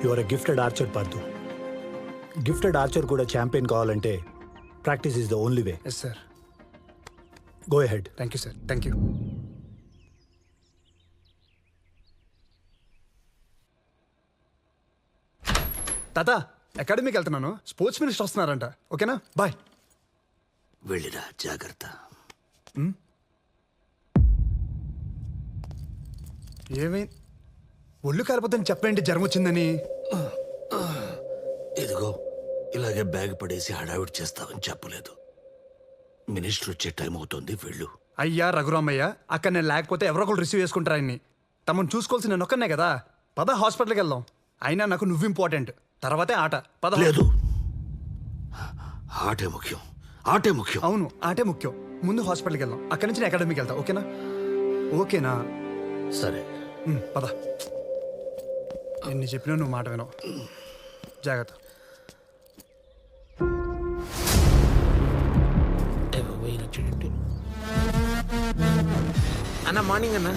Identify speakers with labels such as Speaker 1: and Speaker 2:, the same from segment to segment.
Speaker 1: You are a gifted archer Parthu. Gifted archer కూడా champion కావాలంటే practice is the only way.
Speaker 2: Yes sir.
Speaker 1: Go ahead.
Speaker 2: Thank you sir. Thank you. తాత అకాడమీకి వెళ్తున్నాను. Sports minister వస్తున్నారంట. ఓకేనా? Bye.
Speaker 3: వెళ్ళిరా, జాగ్రత్త.
Speaker 2: ఏమైంది? ఒళ్ళు కాలిపోతుంది చెప్పండి, జ్వరం వచ్చిందని.
Speaker 3: ఇదిగో ఇలాగే బ్యాగ్ పడేసి హడావిడి చేస్తావని చెప్పలేదు. మినిస్టర్ వచ్చే టైం అవుతుంది, వెళ్ళు.
Speaker 2: అయ్యా రఘురామయ్య, అక్కడ నేను లేకపోతే ఎవరో ఒకరు రిసీవ్ చేసుకుంటారు ఆయన్ని. తమను చూసుకోవాల్సి నేను ఒక్కనే కదా. పద హాస్పిటల్కి వెళ్దాం. అయినా నాకు నువ్వు ఇంపార్టెంట్, తర్వాతే ఆట. పద.
Speaker 3: లేదు, ఆటే ముఖ్యం, ఆటే ముఖ్యం.
Speaker 2: అవును, ఆటే ముఖ్యం. ముందు హాస్పిటల్కి వెళ్దాం, అక్కడి నుంచి నేను అకాడమీకి వెళ్తా. ఓకేనా? ఓకేనా?
Speaker 3: సరే.
Speaker 2: పద. ఎన్ని చెప్పినా నువ్వు మాట వినవు. జాగ్రత్త.
Speaker 4: అన్న మార్నింగ్ అన్న.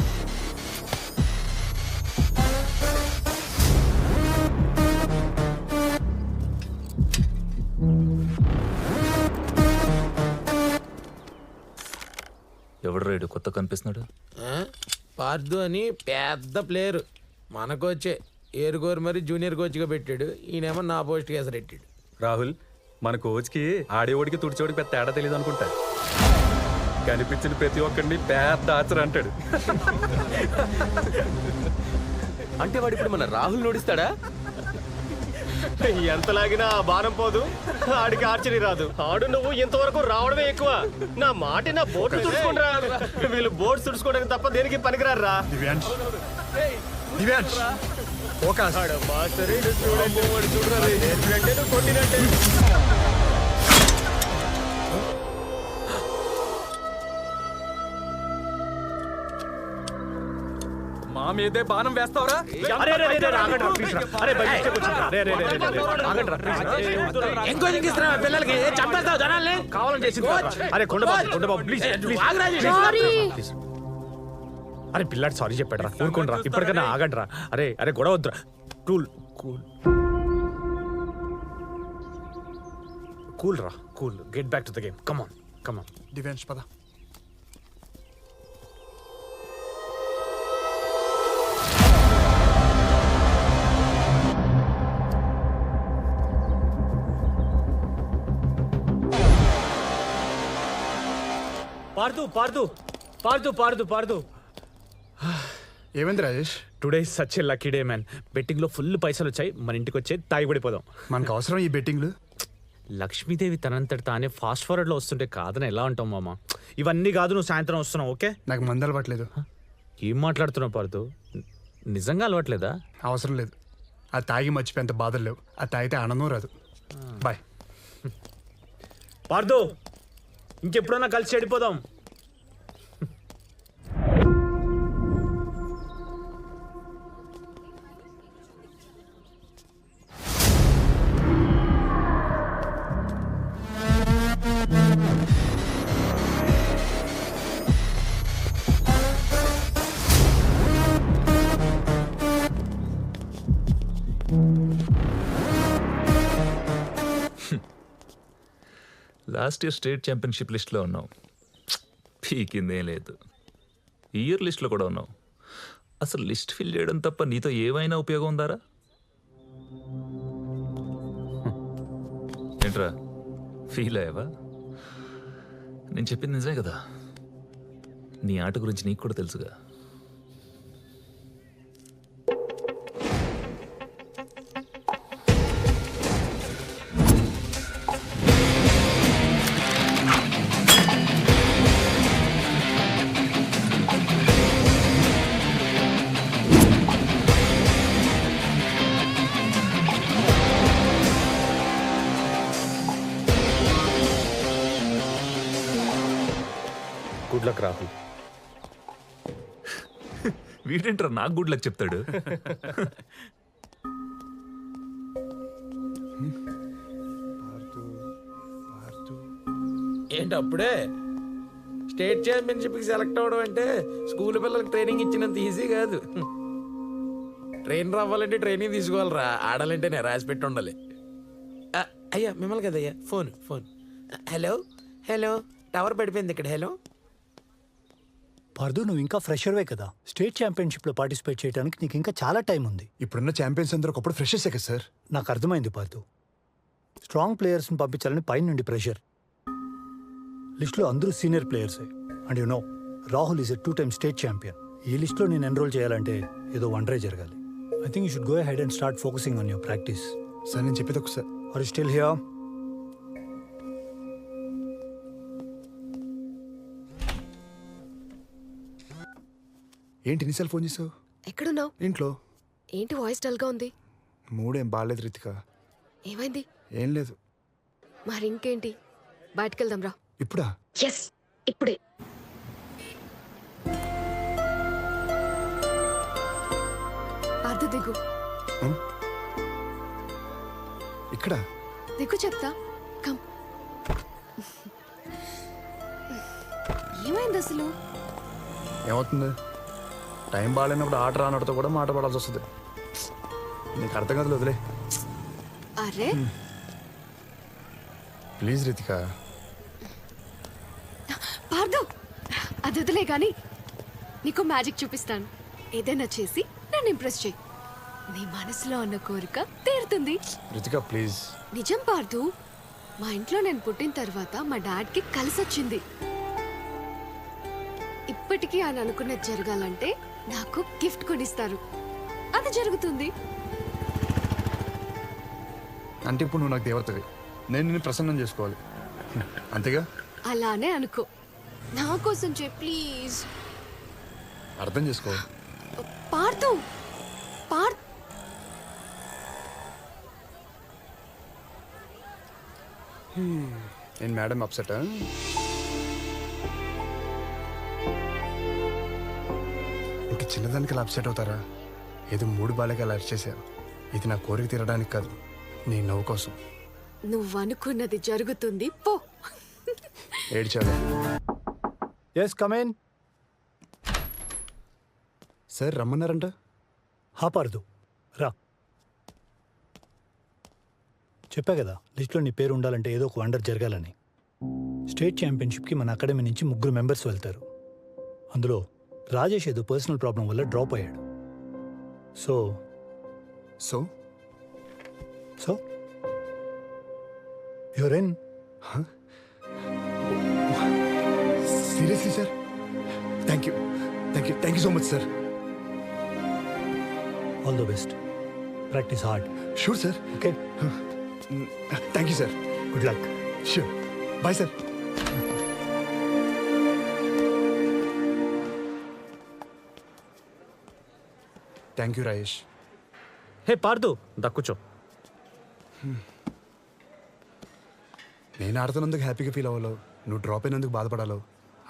Speaker 5: ఎవడు రైడు కొత్త కనిపిస్తున్నాడు?
Speaker 4: పార్దు అని పెద్ద ప్లేయర్ మన కోచే. ఏరు కోరు మరి జూనియర్ కోచ్గా పెట్టాడు. ఈయనేమో నా పోస్ట్కి ఎసరెట్టాడు.
Speaker 6: రాహుల్, మన కోచ్కి ఆడేవాడికి తుడిచేవాడికి పెద్ద తేడా తెలియదు అనుకుంటా. కనిపించిన ప్రతి ఒక్కడిని పెద్ద ఆచర అంటాడు.
Speaker 7: అంటే వాడు ఇప్పుడు మన రాహుల్ నోడిస్తాడా?
Speaker 8: ఎంత లాగినా ఆ బాణం పోదు, ఆడికి ఆర్చరీ రాదు. ఆడు నువ్వు ఇంతవరకు రావడమే ఎక్కువ. నా మాట నా బోట్లు తుడుచుకుంటా. వీళ్ళు బోట్స్ తుడుచుకోవడానికి తప్ప దేనికి పనికిరారా.
Speaker 2: దివ్యాంష్, దివ్యాంష్, ఫోకస్.
Speaker 8: కొట్టినట్టే.
Speaker 6: మా మీదే బాణం వేస్తావరా?
Speaker 4: ఎంకరేజింగ్ ఇస్తున్నా పిల్లలకి. చంపేస్తావు జనాల్ని.
Speaker 8: కావాలని చేసింది. అరే కొండబాబు ప్లీజ్. అరే పిల్లాడు సారీ చెప్పాడు రా, ఊరుకోండి. ఇప్పటికైనా ఆగండి రా. అరే అరే గొడవ వద్దురా. కూల్ కూల్ కూల్ రా, cool. Get back to the game. Come on come on.
Speaker 2: Divyansh పద.
Speaker 8: పార్దు పార్దు పార్దు పార్దు పార్దు.
Speaker 2: ఏమైంది Rajesh?
Speaker 8: Today such a lucky day man. Betting లో ఫుల్ పైసలు వచ్చాయి. మన ఇంటికి వచ్చే తాగి పడిపోదాం.
Speaker 2: మనకు అవసరం ఈ బెట్టింగ్లు.
Speaker 8: లక్ష్మీదేవి తనంతటి తానే ఫాస్ట్ ఫార్వర్డ్ లో వస్తుంటే కాదని ఎలా ఉంటాం మామ? ఇవన్నీ కాదు, నువ్వు సాయంత్రం వస్తున్నావు. ఓకే?
Speaker 2: నాకు మందు అలవాట్లేదు.
Speaker 8: ఏం మాట్లాడుతున్నావు పార్దు? నిజంగా అలవాట్లేదా?
Speaker 2: అవసరం లేదు. అది తాగి మర్చిపోయేంత బాధలు లేవు. అది తాగితే ఆనందం రాదు. బాయ్.
Speaker 8: పార్దు, ఇంకెప్పుడన్నా కలిసి చెడిపోదాం.
Speaker 5: లాస్ట్ ఇయర్ స్టేట్ ఛాంపియన్షిప్ లిస్ట్లో ఉన్నావు, పీకిందేం లేదు. ఇయర్ లిస్ట్లో కూడా ఉన్నావు. అసలు లిస్ట్ ఫిల్ చేయడం తప్ప నీతో ఏమైనా ఉపయోగం ఉందారా? ఏంట్రా ఫీల్ అయ్యావా? నేను చెప్పింది నిజమే కదా. నీ ఆట గురించి నీకు కూడా తెలుసుగా.
Speaker 8: Good luck Rahul.
Speaker 5: వీడేంట్రా నాకు గుడ్ లక్ చెప్తాడు?
Speaker 4: ఏంటి అప్పుడే స్టేట్ ఛాంపియన్షిప్కి సెలెక్ట్ అవ్వడం అంటే స్కూల్ పిల్లలకి ట్రైనింగ్ ఇచ్చినంత ఈజీ కాదు. ట్రైన్ అవ్వాలంటే ట్రైనింగ్ తీసుకోవాలిరా, ఆడాలంటే నేను రాసి పెట్టి ఉండాలి. అయ్యా మిమ్మల్ని కదయ్యా, phone phone. Hello hello, tower పడిపోయింది ఇక్కడ. హలో
Speaker 1: పార్థు, నువ్వు ఇంకా ఫ్రెషర్వే కదా. స్టేట్ ఛాంపియన్షిప్లో పార్టిసిపేట్ చేయడానికి నీకు ఇంకా చాలా టైం ఉంది.
Speaker 2: ఇప్పుడున్న ఛాంపియన్స్ అందరూ ఒకప్పుడు ఫ్రెషర్సే కదా సార్.
Speaker 1: నాకు అర్థమైంది పార్థు. స్ట్రాంగ్ ప్లేయర్స్ని పంపించాలని పైన నుండి ప్రెషర్. లిస్ట్లో అందరూ సీనియర్ ప్లేయర్సే. And you know, Rahul is a 2-time state champion. ఈ లిస్ట్లో నేను ఎన్రోల్ చేయాలంటే ఏదో వండరే జరగాలి. I think you should go head and start focusing on your practice.
Speaker 2: Sir నేను చెప్పేది ఒకసారి.
Speaker 1: Are you still here?
Speaker 2: ఏంటి ఎన్నిసార్లు ఫోన్ చేసావు?
Speaker 9: ఎక్కడున్నావు?
Speaker 2: ఇంట్లో.
Speaker 9: ఏంటి వాయిస్ డల్గా ఉంది?
Speaker 2: మూడేం బాగాలేదు రితిక.
Speaker 9: ఏమైంది?
Speaker 2: ఏం లేదు.
Speaker 9: మరి ఇంకేంటి, బయటకెళ్దాం రా.
Speaker 2: ఇప్పుడా?
Speaker 9: ఎస్, ఇప్పుడే. పార్థు దిగు.
Speaker 2: ఇక్కడ
Speaker 9: దిగు చెప్తా. కమ్. ఏమైంది అసలు?
Speaker 2: ఏమవుతుంది? టైం బాగాలేనప్పుడు ఆట రానడితో కూడా మాట పడాల్సి వస్తుంది. నీకు అర్థం కాదు, వదిలే.
Speaker 9: అరే
Speaker 2: ప్లీజ్ రితిక.
Speaker 9: పార్థు, అది వదిలే కానీ నీకు మ్యాజిక్ చూపిస్తాను. ఏదైనా చేసి నన్ను ఇంప్రెస్ చేయి. నీ మనసులో ఉన్న కోరిక తీరుతుంది.
Speaker 2: రితిక ప్లీజ్.
Speaker 9: నిజం పార్థు, మా ఇంట్లో నేను పుట్టిన తర్వాత మా డాడ్కి కలిసొచ్చింది. ఇప్పటికీ ఆయన అనుకున్నది జరగాలంటే నాకు గిఫ్ట్ కొనిస్తారు. అది జరుగుతుంది.
Speaker 2: అంటే ఇప్పుడు నువ్వు నాకు దేవతవి, నేను నిన్ను ప్రసన్నం చేసుకోవాలి, అంతేగా?
Speaker 9: అలానే అనుకో. నా కోసం చెయ్యి ప్లీజ్.
Speaker 2: అర్థం చేసుకో.
Speaker 9: పార్థు, పార్థ్.
Speaker 2: నేను మేడం అప్సెట్. ఇంక చిన్నదానికి అలా అప్సెట్ అవుతారా? ఏదో మూడు బాలకి అలా అరిచేశారు. ఇది నా కోరిక తీరడానికి కాదు, నీ నవ్వు కోసం.
Speaker 9: నువ్వు అనుకున్నది జరుగుతుంది, పో.
Speaker 2: ఏడ్చావే.
Speaker 1: Yes, come in.
Speaker 2: సార్ రమ్మన్నారంట.
Speaker 1: హా పార్థు, రా. చెప్పా కదా, లిస్ట్లో నీ పేరు ఉండాలంటే ఏదో ఒక వండర్ జరగాలని. స్టేట్ ఛాంపియన్షిప్కి మన అకాడమీ నుంచి 3 మెంబర్స్ వెళ్తారు. అందులో రాజేష్ ఏదో పర్సనల్ ప్రాబ్లం వల్ల డ్రాప్ అయ్యాడు. So
Speaker 2: so
Speaker 1: so you're in.
Speaker 2: Seriously sir? Thank you, thank you, thank you so much sir.
Speaker 1: All the best. Practice hard.
Speaker 2: Sure sir.
Speaker 1: Okay,
Speaker 2: thank you sir.
Speaker 1: Good luck.
Speaker 2: Sure. Bye sir. Thank you Rajesh.
Speaker 8: Hey Parthu, దక్కుచో.
Speaker 2: నేను ఆడుతున్నందుకు హ్యాపీగా feel అవ్వాలో, నువ్వు drop అయినందుకు బాధపడాలో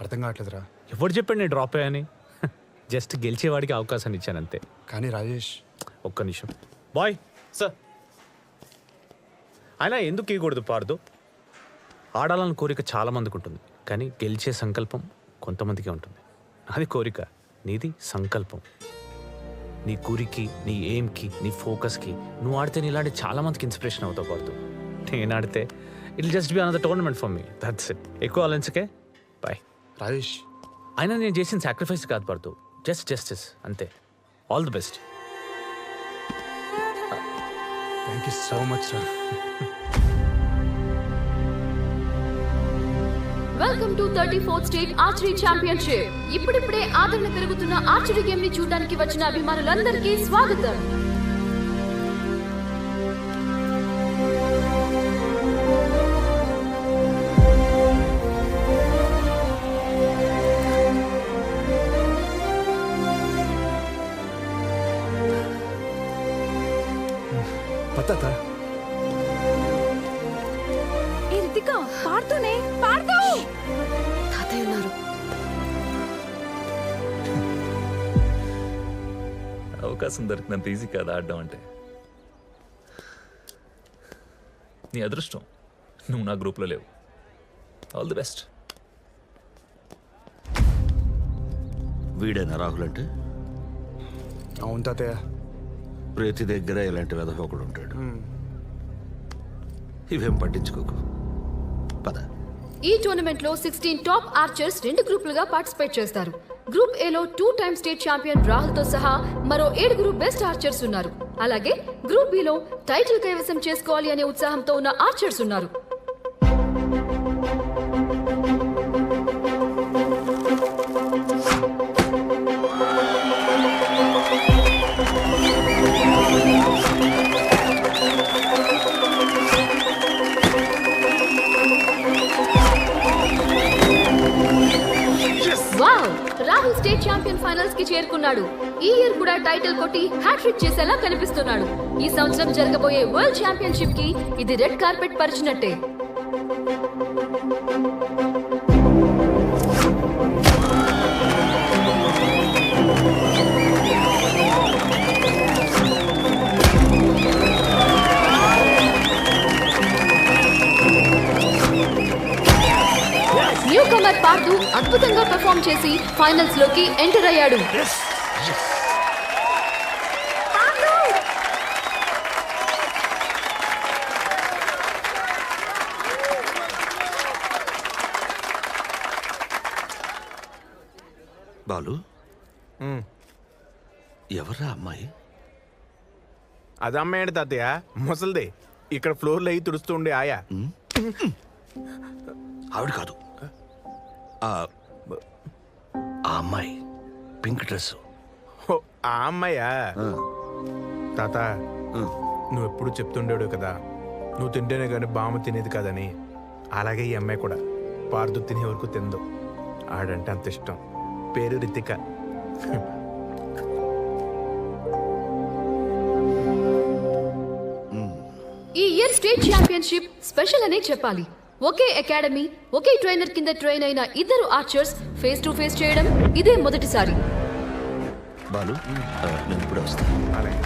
Speaker 2: అర్థం కావట్లేదురా.
Speaker 10: ఎవరు చెప్పాడు నేను డ్రాప్ అయ్యాని? జస్ట్ గెలిచేవాడికి అవకాశాన్ని ఇచ్చాను అంతే.
Speaker 2: కానీ రాజేష్,
Speaker 10: ఒక్క నిమిషం బాయ్.
Speaker 8: సార్,
Speaker 10: అయినా ఎందుకు ఇవ్వకూడదు పార్దు? ఆడాలని కోరిక చాలా మందికి ఉంటుంది, కానీ గెలిచే సంకల్పం కొంతమందికే ఉంటుంది. అది కోరిక, నీది సంకల్పం. నీ గురికి, నీ ఎయిమ్కి, నీ ఫోకస్కి నువ్వు ఆడితే నీ ఇలాంటి చాలా మందికి ఇన్స్పిరేషన్ అవుతావు పార్దు. నేను ఆడితే it just be another tournament for me, that's it. ఎక్కువ ఆలోచించకే. బాయ్
Speaker 2: రాజేష్.
Speaker 10: అయినా నేను చేసిన సాక్రిఫైస్ కాదు పార్దు, జస్ట్ జస్టిస్ అంతే. All the best.
Speaker 2: Thank you so much sir.
Speaker 11: Welcome to 34th state archery championship. ఇప్పుడిప్పుడే ఆదరణ పెరుగుతున్న ఆర్చరీ గేమ్ ని చూడడానికి వచ్చిన అభిమానులందరికీ స్వాగతం.
Speaker 2: పత్తా
Speaker 9: ఏ రితిక, పార్థునే. పార్థు, తాతయ్య ఉన్నారు.
Speaker 5: అవకాశం దొరికినంత ఈజీ కాదు ఆడడం అంటే. నీ అదృష్టం, నువ్వు నా గ్రూప్లో లేవు. All the best.
Speaker 3: వీడేనా రాహుల్ అంటే?
Speaker 2: అవును తాతయ్య,
Speaker 3: ప్రతి దగ్గర ఇలాంటి వెధవ ఒకడు ఉంటాడు. ఇవేం పట్టించుకోకు, పద.
Speaker 11: ఈ టోర్నమెంట్ లో 16 టాప్ ఆర్చర్స్ 2 గ్రూపులుగా పార్టిసిపేట్ చేస్తారు. గ్రూప్ ఏ లో 2 టైమ్ స్టేట్ ఛాంపియన్ రాహుల్ తో సహా మరో 7 బెస్ట్ ఆర్చర్స్ ఉన్నారు. అలాగే గ్రూప్ బి లో టైటిల్ కైవసం చేసుకోవాలి అనే ఉత్సాహంతో ఉన్న ఆర్చర్స్ ఉన్నారు. Wow, Rahul state champion finals కి చేరుకున్నాడు. ఈ ఇయర్ కూడా టైటిల్ కొట్టి హ్యాట్రిక్ చేసేలా కనిపిస్తున్నాడు. ఈ సంవత్సరం జరగబోయే వరల్డ్ ఛాంపియన్షిప్ కి ఇది రెడ్ కార్పెట్ పరిచినట్టే. న్యూ కమర్ పార్థు అద్భుతంగా పెర్ఫార్మ్ చేసి ఫైనల్స్ లోకి ఎంటర్ అయ్యాడు.
Speaker 3: బాలు, ఎవర్రా అమ్మాయి?
Speaker 10: అది అమ్మాయి తాతయ్య, ముసలిదే. ఇక్కడ ఫ్లోర్లో అయి తుడుస్తూ ఉండే ఆయా.
Speaker 3: ఆవిడ కాదు, ఆ అమ్మాయి పింక్ డ్రెస్.
Speaker 10: ఆ అమ్మాయా? తాత, నువ్వు ఎప్పుడు చెప్తుండేడు కదా, నువ్వు తింటేనే కానీ బామ్మ తినేది కాదని. అలాగే ఈ అమ్మాయి కూడా పార్దు తినే వరకు తిందు. ఆడంటే అంత ఇష్టం. పేరు రితిక.
Speaker 11: ఈ ఇయర్ స్టేట్ ఛాంపియన్షిప్ స్పెషల్ అనే చెప్పాలి. ఒకే అకాడమీ, ఒకే ట్రైనర్ కింద ట్రైన్ అయిన 2 ఆర్చర్స్ ఫేస్ టు ఫేస్ చేయడం ఇదే మొదటిసారి.
Speaker 3: బాలు, నేను ఇప్పుడే వస్తాను.
Speaker 10: అలాగే.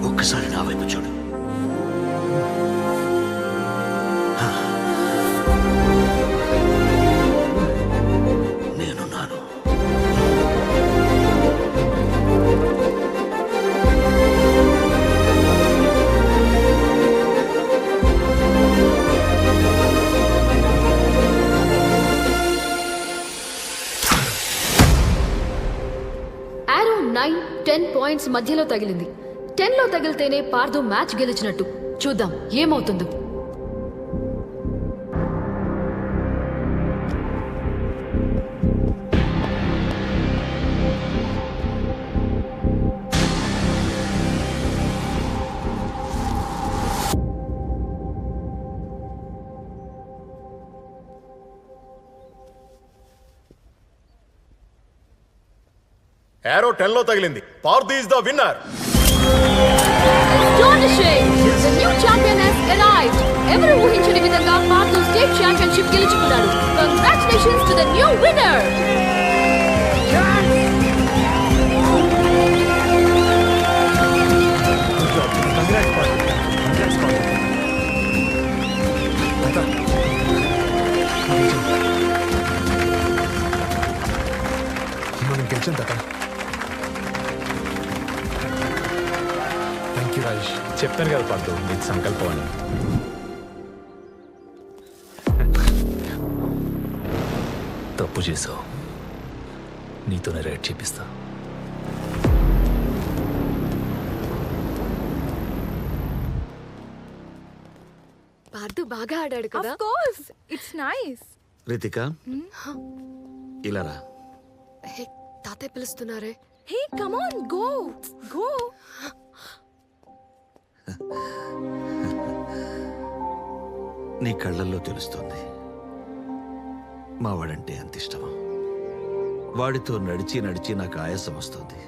Speaker 3: ఒక్కసారి నా వైపు చూడు. నేనున్నాను.
Speaker 11: ఆరో 9-10 పాయింట్స్ మధ్యలో తగిలింది. 10 లో తగిలితేనే పార్థు మ్యాచ్ గెలిచినట్టు. చూద్దాం ఏమవుతుందో.
Speaker 12: ఏరో 10 లో తగిలింది. Partha is the winner.
Speaker 11: Astonishing! The new champion has arrived. ఎవరు ఊహించని విధంగా పార్థు స్టేట్ ఛాంపియన్షిప్ గెలుచుకున్నాడు. Congratulations to the new winner!
Speaker 2: మనం గెలిచాం తాత. Thank you Rajesh.
Speaker 10: చెప్పాను కదా పార్థు, నీది సంకల్పం అని.
Speaker 5: తప్పు చేసావు, నీతోనే రైడ్ చేపిస్తా.
Speaker 9: పార్థు బాగా ఆడాడు కదా.
Speaker 13: Of course, it's nice.
Speaker 3: Ritika ఇలా రా.
Speaker 9: హే, తాతయ్య పిలుస్తున్నారే.
Speaker 13: Hey, come on, go. Go.
Speaker 3: నీ కళ్ళల్లో తెలుస్తుంది మా వాడంటే ఎంత ఇష్టమో. వాడితో నడిచి నడిచి నాకు ఆయాసం వస్తుంది.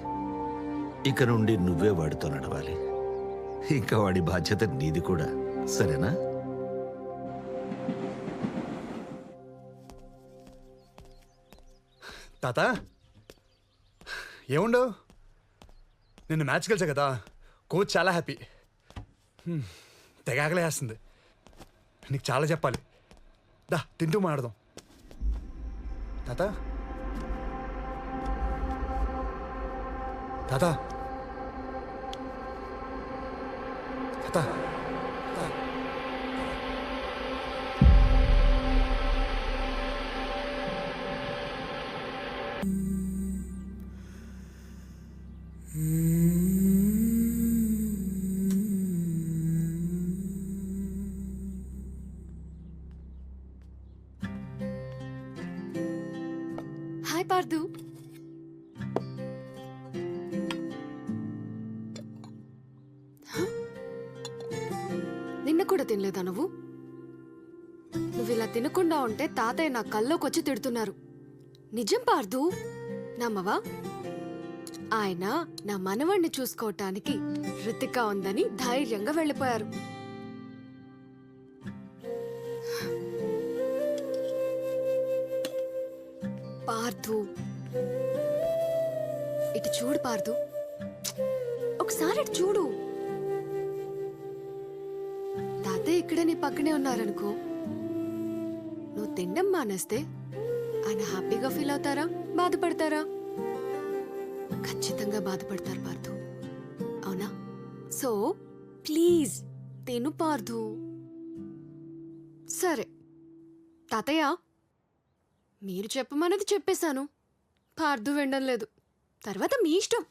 Speaker 3: ఇక నుండి నువ్వే వాడితో నడవాలి. ఇంకా వాడి బాధ్యత నీది కూడా, సరేనా?
Speaker 2: తాత ఏముండవు, నిన్న మ్యాచ్ గెలిచా కదా, కోచ్ చాలా హ్యాపీ. తెగ ఆకలేస్తుంది. నీకు చాలా చెప్పాలి. దా తింటూ మాడదాం. తాత తాత తాత
Speaker 9: హాయ్ పార్థు. నిన్న కూడా తినలేదా నువ్వు? నువ్వు ఇలా తినకుండా ఉంటే తాతయ్య నా కల్లోకి వచ్చి తిడుతున్నారు. నిజం పార్థు, నమ్మవా? ఆయన నా మనవణ్ణి చూసుకోవటానికి రితిక ఉందని ధైర్యంగా వెళ్ళిపోయారు. పార్థు, ఇటు చూడు పార్థు, ఒకసారి ఇటు చూడు. తాతయ్య ఇక్కడే నీ పక్కనే ఉన్నారనుకో, నువ్వు తినడం మానేస్తే ఆయన హ్యాపీగా ఫీల్ అవుతారా, బాధపడతారా? ఖచ్చితంగా బాధపడతారు పార్థు, అవునా? సో ప్లీజ్ తిను పార్థు. సరే తాతయ్య, మీరు చెప్పమన్నది చెప్పేశాను. పార్థు వినడం లేదు, తర్వాత మీ ఇష్టం.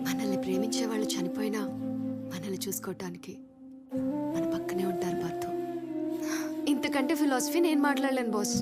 Speaker 9: మనల్ని ప్రేమించే వాళ్ళు చనిపోయినా మనల్ని చూసుకోవటానికి మన పక్కనే ఉంటారు పార్థు. ఇంతకంటే ఫిలాసఫీ నేను మాట్లాడలేను బాస్.